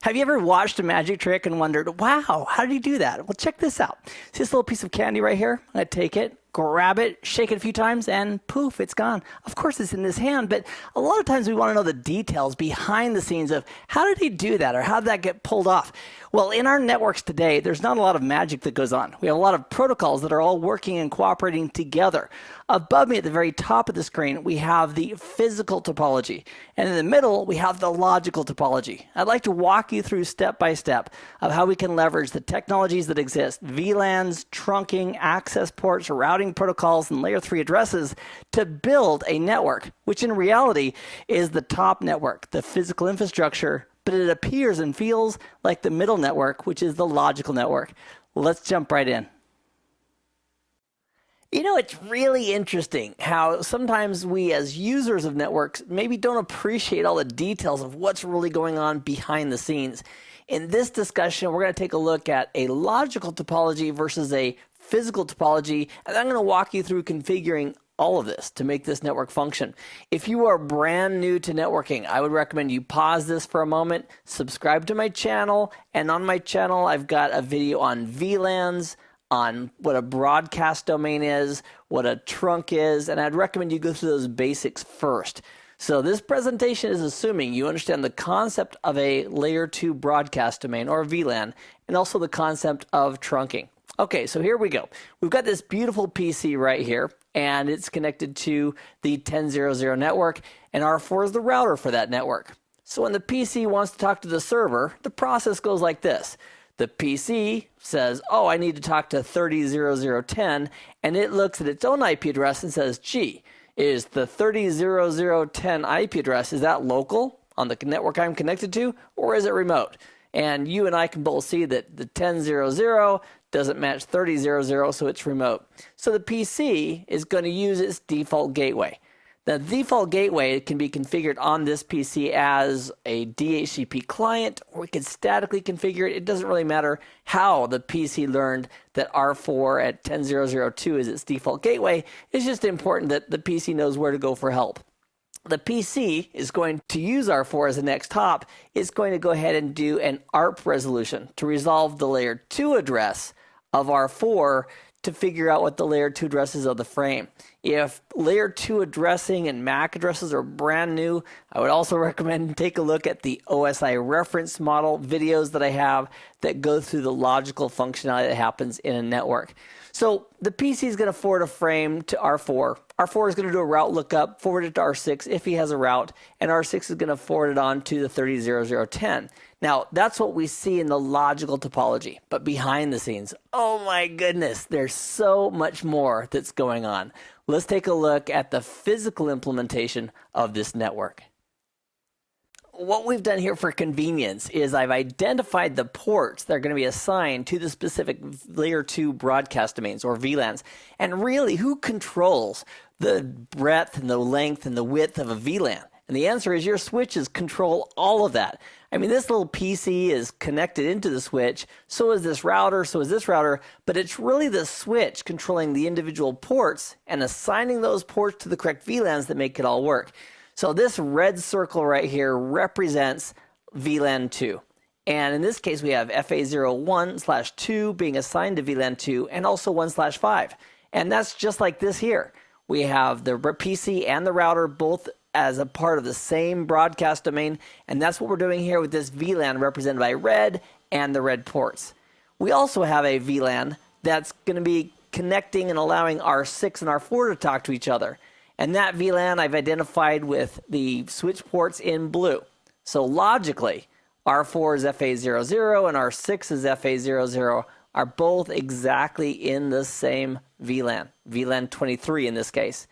Have you ever watched a magic trick and wondered, wow, how did you do that? Well, check this out. See this little piece of candy right here? I'm going to take it, grab it, shake it a few times, and poof, it's gone. Of course, it's in this hand, but a lot of times we want to know the details behind the scenes of how did he do that or how did that get pulled off? Well, in our networks today, there's not a lot of magic that goes on. We have a lot of protocols that are all working and cooperating together. Above me at the very top of the screen, we have the physical topology. And in the middle, we have the logical topology. I'd like to walk you through step by step of how we can leverage the technologies that exist, VLANs, trunking, access ports, routing protocols, and layer 3 addresses to build a network, which in reality is the top network, the physical infrastructure, but it appears and feels like the middle network, which is the logical network. Let's jump right in. You know, it's really interesting how sometimes we as users of networks maybe don't appreciate all the details of what's really going on behind the scenes. In this discussion, we're going to take a look at a logical topology versus a physical topology, and I'm going to walk you through configuring all of this to make this network function. If you are brand new to networking, I would recommend you pause this for a moment, subscribe to my channel, and on my channel I've got a video on VLANs, on what a broadcast domain is, what a trunk is, and I'd recommend you go through those basics first. So this presentation is assuming you understand the concept of a layer 2 broadcast domain or VLAN, and also the concept of trunking. Okay, so here we go. We've got this beautiful PC right here, and it's connected to the 10.0.0 network, and R4 is the router for that network. So when the PC wants to talk to the server, the process goes like this. The PC says, oh, I need to talk to 30.0.0.10, and it looks at its own IP address and says, gee, is the 30.0.0.10 IP address, is that local on the network I'm connected to, or is it remote? And you and I can both see that the 10.0.0 doesn't match 30.0.0, so it's remote. So the PC is going to use its default gateway. The default gateway can be configured on this PC as a DHCP client, or we can statically configure it. It doesn't really matter how the PC learned that R4 at 10.0.0.2 is its default gateway. It's just important that the PC knows where to go for help. The PC is going to use R4 as the next hop. It's going to go ahead and do an ARP resolution to resolve the layer 2 address of R4 to figure out what the layer 2 address is of the frame. If layer 2 addressing and MAC addresses are brand new, I would also recommend take a look at the OSI reference model videos that I have that go through the logical functionality that happens in a network. So the PC is going to forward a frame to R4. R4 is going to do a route lookup, forward it to R6 if he has a route, and R6 is going to forward it on to the 30.0.0.10. Now, that's what we see in the logical topology, but behind the scenes, oh my goodness, there's so much more that's going on. Let's take a look at the physical implementation of this network. What we've done here for convenience is I've identified the ports that are going to be assigned to the specific layer 2 broadcast domains or VLANs. And really, who controls the breadth and the length and the width of a VLAN? And the answer is your switches control all of that. I mean, this little PC is connected into the switch, so is this router, so is this router, but it's really the switch controlling the individual ports and assigning those ports to the correct VLANs that make it all work. So this red circle right here represents VLAN 2. And in this case, we have FA01/2 being assigned to VLAN 2 and also 1/5. And that's just like this here. We have the PC and the router both as a part of the same broadcast domain. And that's what we're doing here with this VLAN represented by red and the red ports. We also have a VLAN that's going to be connecting and allowing R6 and R4 to talk to each other. And that VLAN I've identified with the switch ports in blue. So logically, R4 is FA00 and R6 is FA00 are both exactly in the same VLAN, VLAN 23 in this case.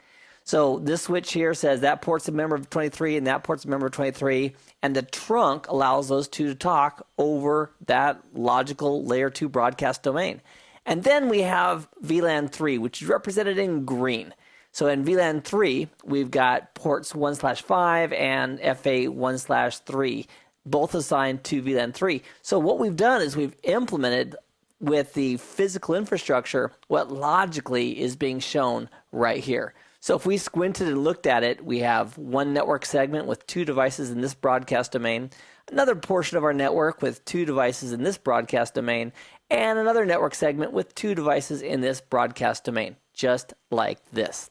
So this switch here says that port's a member of 23 and that port's a member of 23, and the trunk allows those two to talk over that logical layer 2 broadcast domain. And then we have VLAN 3, which is represented in green. So in VLAN 3, we've got ports 1/5 and FA1/3, both assigned to VLAN 3. So what we've done is we've implemented with the physical infrastructure what logically is being shown right here. So if we squinted and looked at it, we have one network segment with 2 devices in this broadcast domain, another portion of our network with 2 devices in this broadcast domain, and another network segment with 2 devices in this broadcast domain, just like this.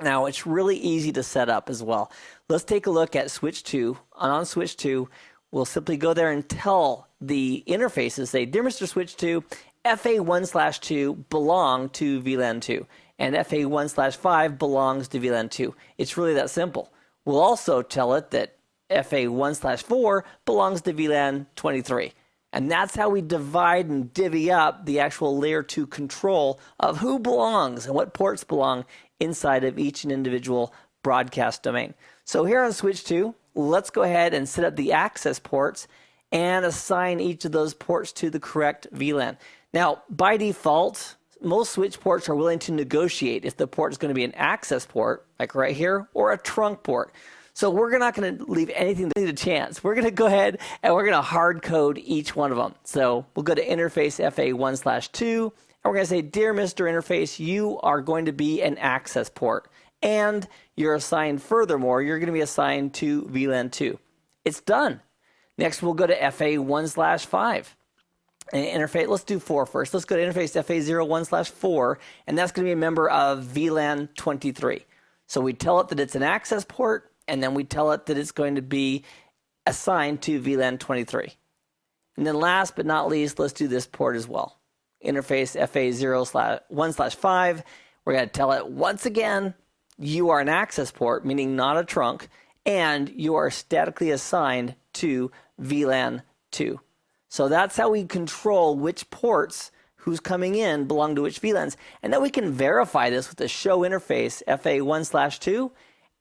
Now, it's really easy to set up as well. Let's take a look at switch 2. On switch 2, we'll simply go there and tell the interfaces, say, dear Mr. Switch 2, FA1/2 belong to VLAN 2, and FA1/5 belongs to VLAN 2. It's really that simple. We'll also tell it that FA1/4 belongs to VLAN 23. And that's how we divide and divvy up the actual layer 2 control of who belongs and what ports belong inside of each and individual broadcast domain. So here on switch 2, let's go ahead and set up the access ports and assign each of those ports to the correct VLAN. Now, by default, most switch ports are willing to negotiate if the port is going to be an access port, like right here, or a trunk port. So we're not going to leave anything to chance. We're going to go ahead and we're going to hard code each one of them. So we'll go to interface FA1/2, and we're going to say, dear Mr. Interface, you are going to be an access port. And you're assigned, furthermore, you're going to be assigned to VLAN 2. It's done. Next, we'll go to FA1/5. And interface, let's do 4 first. Let's go to interface FA01/4, and that's going to be a member of VLAN 23. So we tell it that it's an access port, and then we tell it that it's going to be assigned to VLAN 23. And then last but not least, let's do this port as well. Interface FA01/5, we're going to tell it once again, you are an access port, meaning not a trunk, and you are statically assigned to VLAN 2. So that's how we control which ports, who's coming in, belong to which VLANs. And then we can verify this with the show interface FA1/2,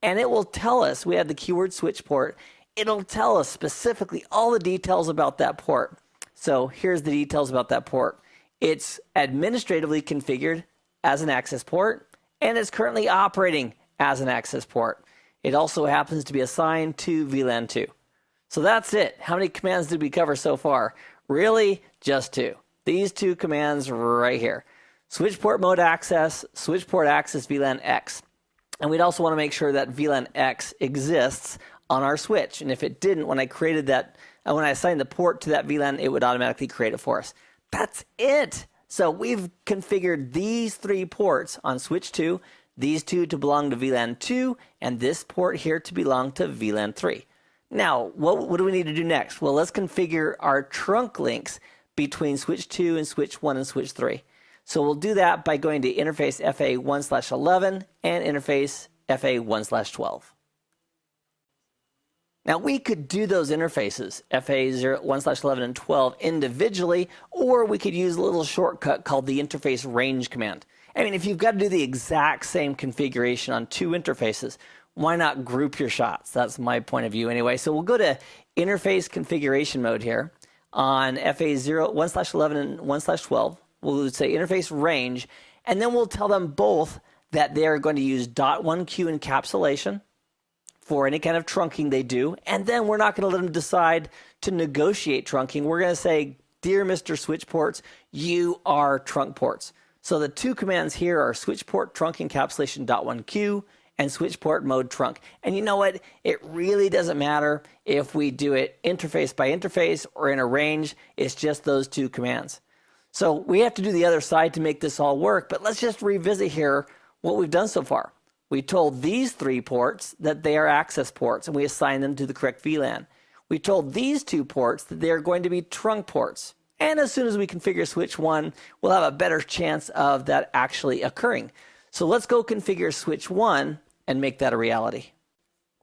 and it will tell us, we have the keyword switch port, it'll tell us specifically all the details about that port. So here's the details about that port. It's administratively configured as an access port, and it's currently operating as an access port. It also happens to be assigned to VLAN 2. So that's it. How many commands did we cover so far? Really, just 2. These 2 commands right here. Switch port mode access, switch port access VLAN X. And we'd also want to make sure that VLAN X exists on our switch. And if it didn't, when I created that, when I assigned the port to that VLAN, it would automatically create it for us. That's it. So we've configured these 3 ports on switch 2, these 2 to belong to VLAN 2, and this port here to belong to VLAN 3. Now, what do we need to do next? Well, let's configure our trunk links between switch 2 and switch 1 and switch 3. So we'll do that by going to interface FA1/11 and interface FA1/12. Now, we could do those interfaces, FA1/11 and 12, individually, or we could use a little shortcut called the interface range command. I mean, if you've got to do the exact same configuration on 2 interfaces, why not group your shots? That's my point of view anyway. So we'll go to interface configuration mode here on FA1/11 and 1/12. We'll say interface range, and then we'll tell them both that they are going to use .1Q encapsulation for any kind of trunking they do, and then we're not going to let them decide to negotiate trunking. We're going to say, dear Mr. Switch Ports, you are trunk ports. So the 2 commands here are switch port trunk encapsulation .1Q and switch port mode trunk. And you know what? It really doesn't matter if we do it interface by interface or in a range. It's just those 2 commands. So we have to do the other side to make this all work, but let's just revisit here what we've done so far. We told these 3 ports that they are access ports, and we assigned them to the correct VLAN. We told these 2 ports that they are going to be trunk ports. And as soon as we configure switch 1, we'll have a better chance of that actually occurring. So let's go configure switch 1 and make that a reality.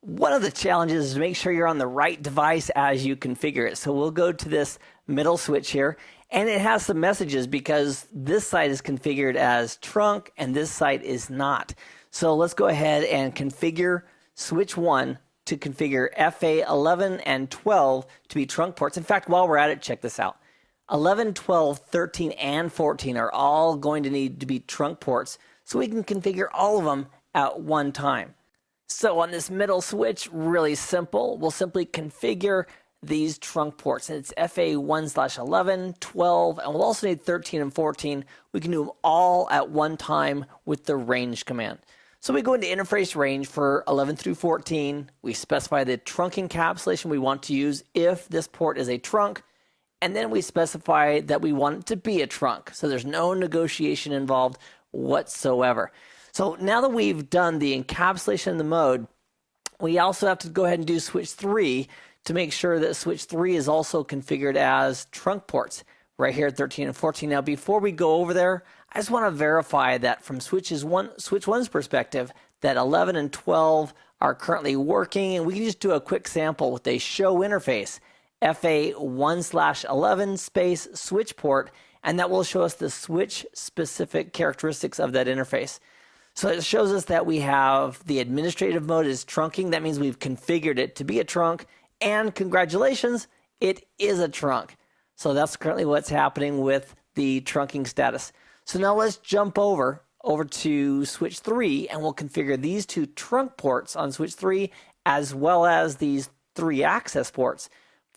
One of the challenges is to make sure you're on the right device as you configure it. So we'll go to this middle switch here, and it has some messages because this side is configured as trunk and this side is not. So let's go ahead and configure switch 1 to configure FA11 and 12 to be trunk ports. In fact, while we're at it, check this out. 11, 12, 13, and 14 are all going to need to be trunk ports, so we can configure all of them at one time. So on this middle switch, really simple, we'll simply configure these trunk ports. And it's FA1/11, 12, and we'll also need 13 and 14. We can do them all at one time with the range command. So we go into interface range for 11 through 14. We specify the trunk encapsulation we want to use if this port is a trunk. And then we specify that we want it to be a trunk. So there's no negotiation involved whatsoever. So now that we've done the encapsulation in the mode, we also have to go ahead and do switch 3 to make sure that switch 3 is also configured as trunk ports right here at 13 and 14. Now, before we go over there, I just want to verify that from switch 1's perspective, that 11 and 12 are currently working, and we can just do a quick sample with a show interface, FA1/11 space switch port, and that will show us the switch specific characteristics of that interface. So it shows us that we have the administrative mode is trunking. That means we've configured it to be a trunk, and congratulations, it is a trunk. So that's currently what's happening with the trunking status. So now let's jump over to switch 3, and we'll configure these 2 trunk ports on switch 3 as well as these 3 access ports.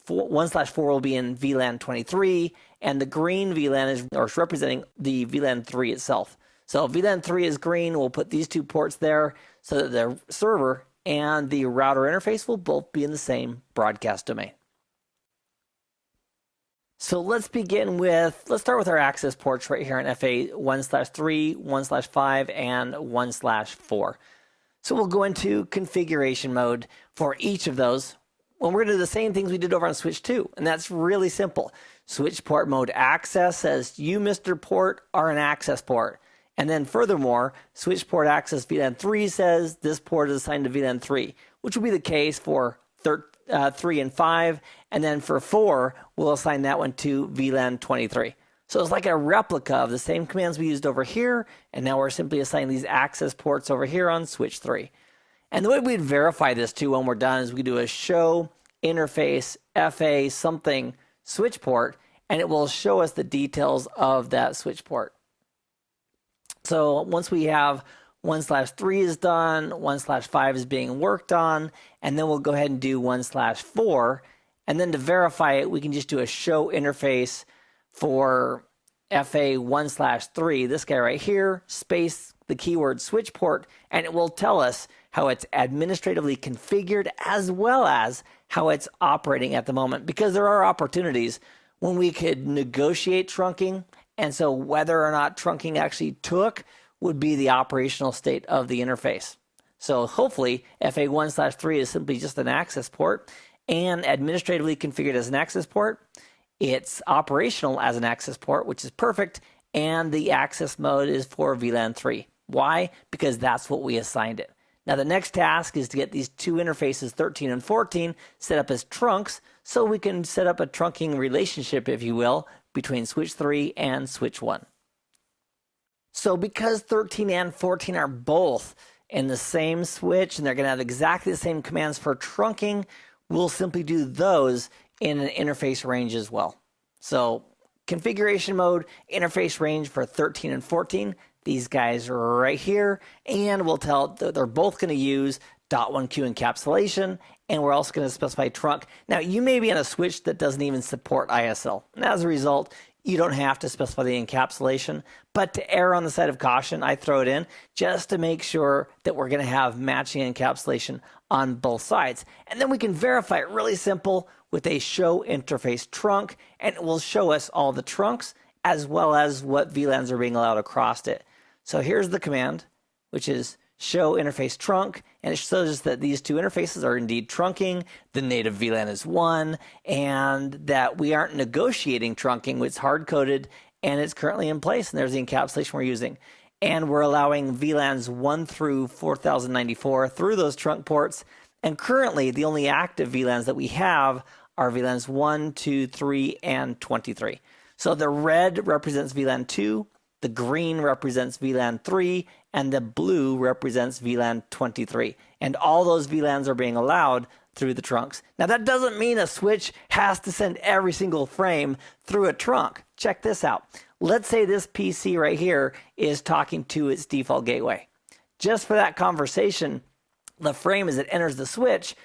1/4 will be in VLAN 23, and the green VLAN is representing the VLAN 3 itself. So VLAN 3 is green. We'll put these 2 ports there so that the server and the router interface will both be in the same broadcast domain. So let's start with our access ports right here in FA1/3, 1/5, and 1/4. So we'll go into configuration mode for each of those. Well, we're going to do the same things we did over on switch 2, and that's really simple. Switch port mode access says you, Mr. Port, are an access port. And then furthermore, switch port access VLAN 3 says this port is assigned to VLAN 3, which will be the case for 3 and 5. And then for 4, we'll assign that one to VLAN 23. So it's like a replica of the same commands we used over here. And now we're simply assigning these access ports over here on switch 3. And the way we'd verify this too when we're done is we do a show interface FA something switch port, and it will show us the details of that switch port. So once we have 1/3 is done, 1/5 is being worked on, and then we'll go ahead and do 1/4. And then to verify it, we can just do a show interface for FA1/3, this guy right here, space the keyword switch port, and it will tell us how it's administratively configured as well as how it's operating at the moment, because there are opportunities when we could negotiate trunking, and so whether or not trunking actually took would be the operational state of the interface. So hopefully FA1/3 is simply just an access port and administratively configured as an access port. It's operational as an access port, which is perfect, and the access mode is for VLAN 3. Why? Because that's what we assigned it. Now the next task is to get these 2 interfaces, 13 and 14, set up as trunks so we can set up a trunking relationship, if you will, between switch 3 and switch 1. So because 13 and 14 are both in the same switch and they're going to have exactly the same commands for trunking, we'll simply do those in an interface range as well. So configuration mode, interface range for 13 and 14, these guys are right here, and we'll tell that they're both going to use .1Q encapsulation, and we're also going to specify trunk. Now, you may be on a switch that doesn't even support ISL, and as a result, you don't have to specify the encapsulation, but to err on the side of caution, I throw it in just to make sure that we're going to have matching encapsulation on both sides. And then we can verify it really simple with a show interface trunk, and it will show us all the trunks as well as what VLANs are being allowed across it. So here's the command, which is show interface trunk, and it shows us that these 2 interfaces are indeed trunking, the native VLAN is 1, and that we aren't negotiating trunking. It's hard-coded, and it's currently in place, and there's the encapsulation we're using. And we're allowing VLANs 1 through 4094 through those trunk ports, and currently the only active VLANs that we have are VLANs 1, 2, 3, and 23. So the red represents VLAN 2, the green represents VLAN 3, and the blue represents VLAN 23. And all those VLANs are being allowed through the trunks. Now that doesn't mean a switch has to send every single frame through a trunk. Check this out. Let's say this PC right here is talking to its default gateway. Just for that conversation, the frame as it enters the switch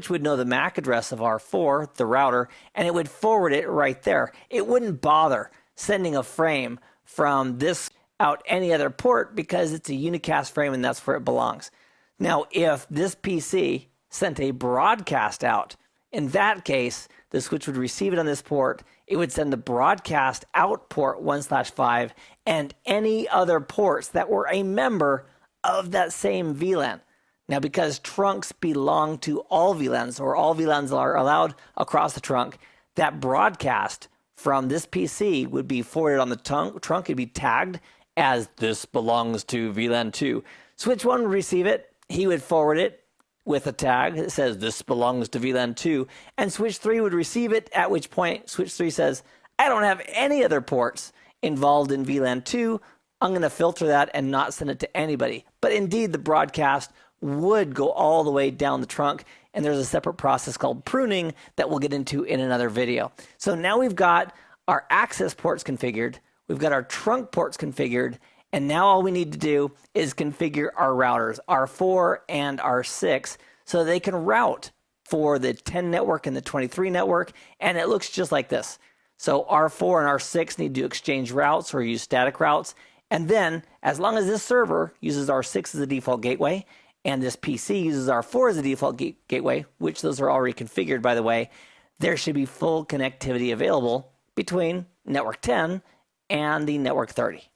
would know the MAC address of R4, the router, and it would forward it right there. It wouldn't bother sending a frame from this out any other port because it's a unicast frame and that's where it belongs. Now, if this PC sent a broadcast out, in that case, the switch would receive it on this port. It would send the broadcast out port 1/5 and any other ports that were a member of that same VLAN. Now, because trunks belong to all VLANs, or all VLANs are allowed across the trunk, that broadcast from this PC would be forwarded on the trunk. It'd be tagged as this belongs to VLAN 2. Switch 1 would receive it. He would forward it with a tag that says this belongs to VLAN 2. And switch 3 would receive it, at which point switch 3 says, I don't have any other ports involved in VLAN 2. I'm going to filter that and not send it to anybody. But indeed, the broadcast would go all the way down the trunk, and there's a separate process called pruning that we'll get into in another video. So now we've got our access ports configured, we've got our trunk ports configured, and now all we need to do is configure our routers, R4 and R6, so they can route for the 10 network and the 23 network, and it looks just like this. So R4 and R6 need to exchange routes or use static routes, and then as long as this server uses R6 as a default gateway, and this PC uses R4 as a default gateway, which those are already configured, by the way, there should be full connectivity available between network 10 and the network 30.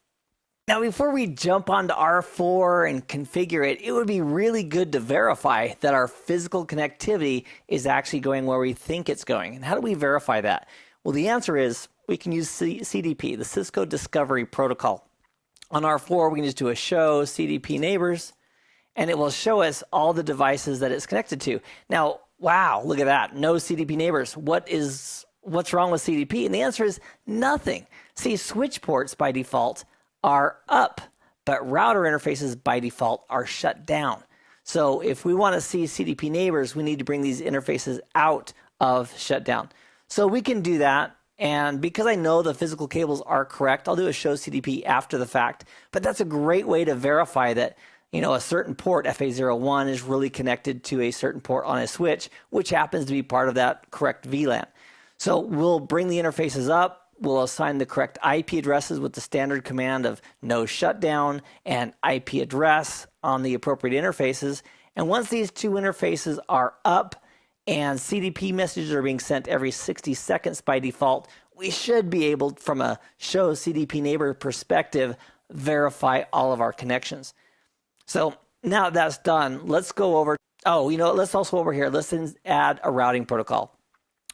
Now, before we jump onto R4 and configure it, it would be really good to verify that our physical connectivity is actually going where we think it's going. And how do we verify that? Well, the answer is we can use CDP, the Cisco Discovery Protocol. On R4, we can just do a show CDP neighbors, and it will show us all the devices that it's connected to. Now, wow, look at that. No CDP neighbors. What's wrong with CDP? And the answer is nothing. See, switch ports by default are up, but router interfaces by default are shut down. So if we want to see CDP neighbors, we need to bring these interfaces out of shutdown. So we can do that. And because I know the physical cables are correct, I'll do a show CDP after the fact. But that's a great way to verify that a certain port, FA01, is really connected to a certain port on a switch, which happens to be part of that correct VLAN. So we'll bring the interfaces up, we'll assign the correct IP addresses with the standard command of no shutdown and IP address on the appropriate interfaces. And once these two interfaces are up and CDP messages are being sent every 60 seconds by default, we should be able, from a show CDP neighbor perspective, verify all of our connections. So now that's done, let's go over, let's also over here, let's add a routing protocol.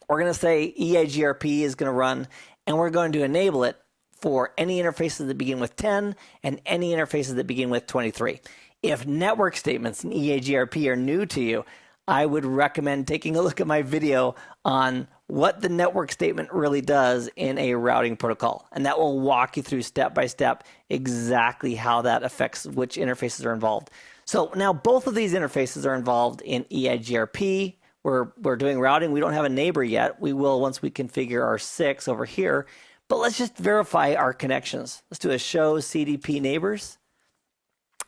We're going to say EIGRP is going to run, and we're going to enable it for any interfaces that begin with 10 and any interfaces that begin with 23. If network statements in EIGRP are new to you, I would recommend taking a look at my video on what the network statement really does in a routing protocol. And that will walk you through step by step exactly how that affects which interfaces are involved. So now both of these interfaces are involved in EIGRP. We're doing routing. We don't have a neighbor yet. We will once we configure our 6 over here. But let's just verify our connections. Let's do a show CDP neighbors.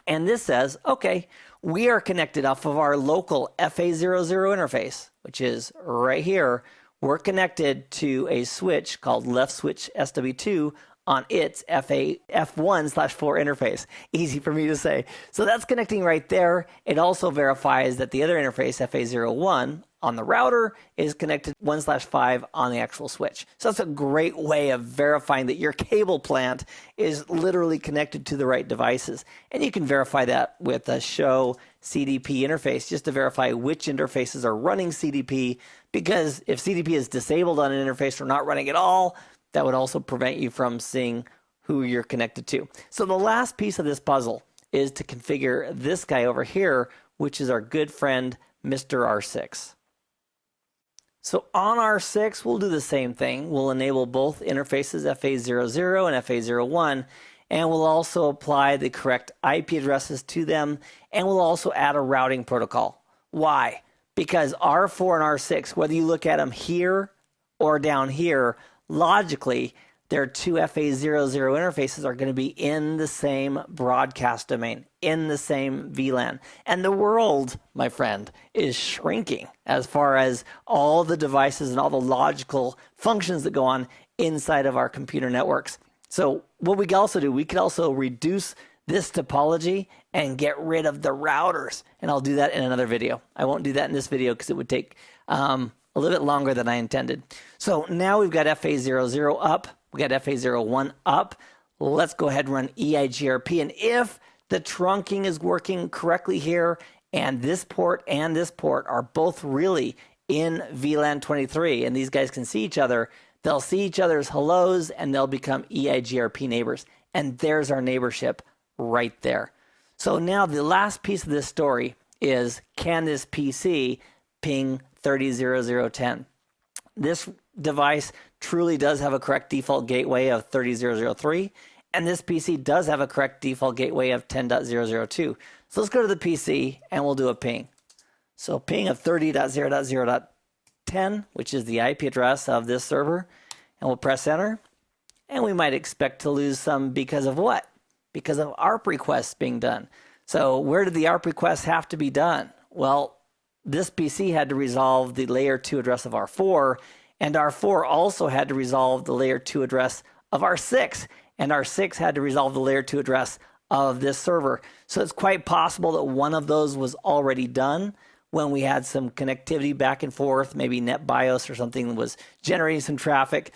And this says, okay, we are connected off of our local FA00 interface, which is right here. We're connected to a switch called left switch SW2 on its F1/4 interface. Easy for me to say. So that's connecting right there. It also verifies that the other interface, FA01, on the router is connected 1/5 on the actual switch. So that's a great way of verifying that your cable plant is literally connected to the right devices. And you can verify that with a show CDP interface just to verify which interfaces are running CDP, because if CDP is disabled on an interface or not running at all, that would also prevent you from seeing who you're connected to. So the last piece of this puzzle is to configure this guy over here, which is our good friend, Mr. R6. So on R6, we'll do the same thing. We'll enable both interfaces, FA00 and FA01, and we'll also apply the correct IP addresses to them, and we'll also add a routing protocol. Why? Because R4 and R6, whether you look at them here or down here, logically, their two FA00 interfaces are going to be in the same broadcast domain, in the same VLAN. And the world, my friend, is shrinking as far as all the devices and all the logical functions that go on inside of our computer networks. So what we can also do, we could also reduce this topology and get rid of the routers. And I'll do that in another video. I won't do that in this video because it would take a little bit longer than I intended. So now we've got FA00 up. We got FA01 up. Let's go ahead and run EIGRP. And if the trunking is working correctly here, and this port are both really in VLAN 23, and these guys can see each other, they'll see each other's hellos, and they'll become EIGRP neighbors. And there's our neighborship right there. So now the last piece of this story is, can this PC ping 30.00.10? This device truly does have a correct default gateway of 30.0.0.3, and this PC does have a correct default gateway of 10.0.0.2. So let's go to the PC and we'll do a ping. So ping of 30.0.0.10, which is the IP address of this server, and we'll press enter. And we might expect to lose some because of what? Because of ARP requests being done. So where did the ARP requests have to be done? Well, this PC had to resolve the layer 2 address of R4, and R4 also had to resolve the layer 2 address of R6, and R6 had to resolve the layer 2 address of this server. So it's quite possible that one of those was already done when we had some connectivity back and forth, maybe NetBIOS or something was generating some traffic,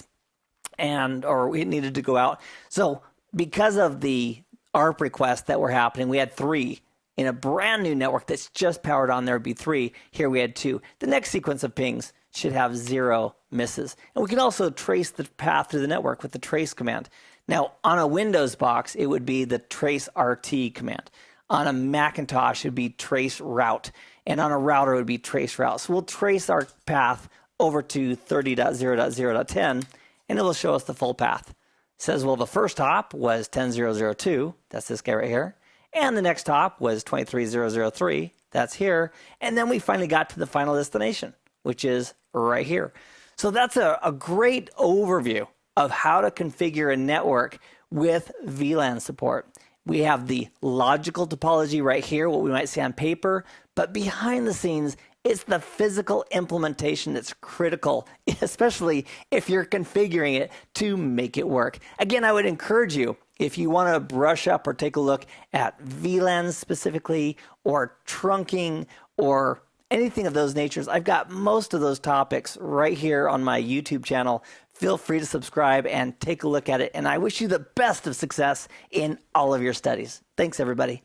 or it needed to go out. So because of the ARP requests that were happening, we had 3. In a brand new network that's just powered on, there would be 3. Here we had 2. The next sequence of pings should have 0 misses. And we can also trace the path through the network with the trace command. Now, on a Windows box, it would be the trace RT command. On a Macintosh, it would be trace route. And on a router, it would be trace route. So we'll trace our path over to 30.0.0.10, and it will show us the full path. It says, well, the first hop was 10.0.0.2. That's this guy right here. And the next hop was 23.0.0.3. That's here. And then we finally got to the final destination, which is right here. So that's a great overview of how to configure a network with VLAN support. We have the logical topology right here, what we might see on paper, but behind the scenes, it's the physical implementation that's critical, especially if you're configuring it to make it work. Again, I would encourage you, if you want to brush up or take a look at VLANs specifically, or trunking, or anything of those natures, I've got most of those topics right here on my YouTube channel. Feel free to subscribe and take a look at it. And I wish you the best of success in all of your studies. Thanks, everybody.